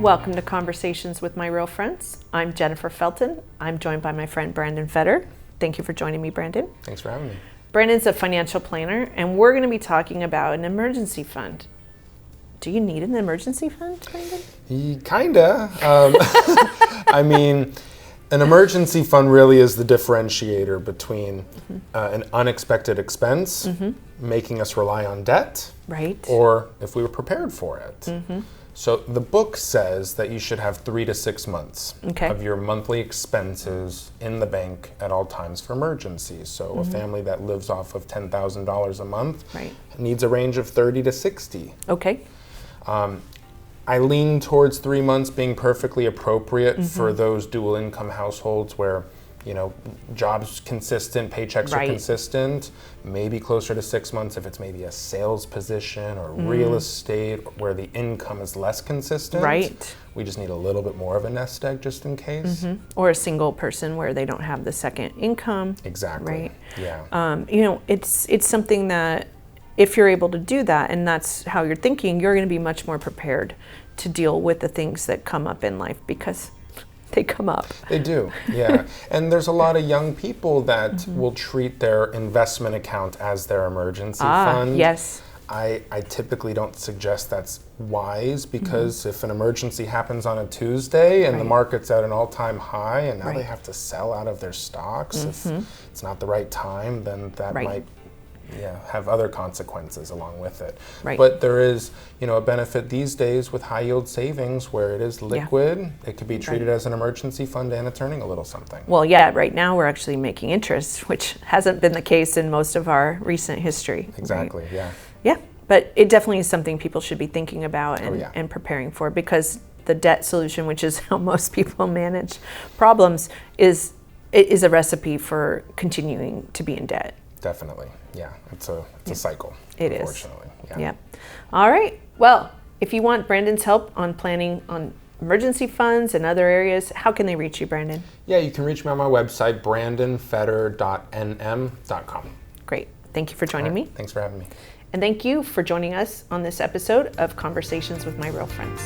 Welcome to Conversations with My Real Friends. I'm Jennifer Felten. I'm joined by my friend Brandon Fetter. Thank you for joining me, Brandon. Thanks for having me. Brandon's a financial planner, and we're going to be talking about an emergency fund. Do you need an emergency fund, Brandon? Kinda. I mean, an emergency fund really is the differentiator between an unexpected expense, making us rely on debt, Right. or if we were prepared for it. So the book says that you should have 3 to 6 months of your monthly expenses in the bank at all times for emergencies. So a family that lives off of $10,000 a month needs a range of 30 to 60. Okay. I lean towards 3 months being perfectly appropriate for those dual income households where, you know, jobs consistent, paychecks are consistent. Maybe closer to 6 months if it's maybe a sales position or real estate where the income is less consistent. Right. We just need a little bit more of a nest egg just in case. Or a single person where they don't have the second income. Exactly. Right. Yeah. You know, it's something that if you're able to do that and that's how you're thinking, you're going to be much more prepared to deal with the things that come up in life because they come up. They do, yeah. And there's a lot of young people that will treat their investment account as their emergency fund. Yes. I typically don't suggest that's wise because if an emergency happens on a Tuesday and the market's at an all-time high and now they have to sell out of their stocks, if it's not the right time, then that might have other consequences along with it. Right. But there is, you know, a benefit these days with high yield savings where it is liquid. It could be treated as an emergency fund and it's earning a little something. Well, yeah, right now we're actually making interest, which hasn't been the case in most of our recent history. Exactly, yeah. Yeah, but it definitely is something people should be thinking about and preparing for because the debt solution, which is how most people manage problems, is a recipe for continuing to be in debt. Definitely, yeah. It's a cycle. It is. Unfortunately. Yeah. All right. Well, if you want Brandon's help on planning on emergency funds and other areas, how can they reach you, Brandon? Yeah, you can reach me on my website, brandonfetter.nm.com. Great. Thank you for joining me. Thanks for having me. And thank you for joining us on this episode of Conversations with My Real Friends.